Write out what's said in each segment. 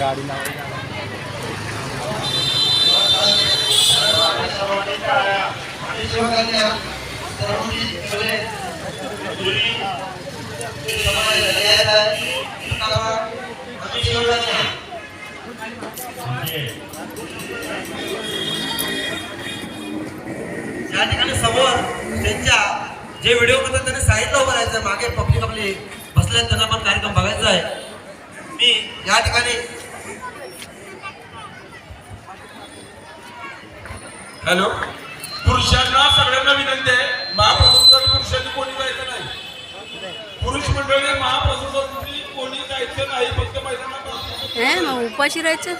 गाडी नाव या ठिकाणी समोर त्यांच्या जे व्हिडिओ करतात त्यांनी साईडला उभं राहायचं, मागे पब्लिक आपली बसले त्यांना पण कार्यक्रम बघायचा आहे. मी या ठिकाणी हॅलो, पुरुषांना सगळ्यांना विनंती आहे, महाप्रसादासाठी पुरुषांनी कोणी जायचं नाही. पुरुष मंडळी महाप्रसादासाठी कोणी जायचं नाही, फक्त मग उपाशी राहायचं.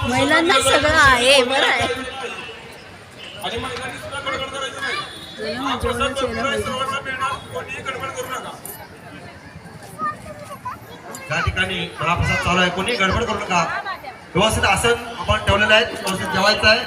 महिलांना सगळं आहे, बरं आहे. आणि महिलांनी सुद्धा गडबड करायची नाही. महाप्रसाद सर्वांना मिळणार, कोणीही गडबड करू नका. या ठिकाणी महाप्रसाद चालू आहे, कोणी गडबड करू नका. व्यवस्थित आसन आपण ठेवलेलं आहे, व्यवस्थित जेवायचं आहे.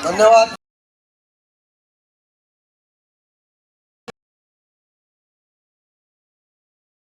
धन्यवाद.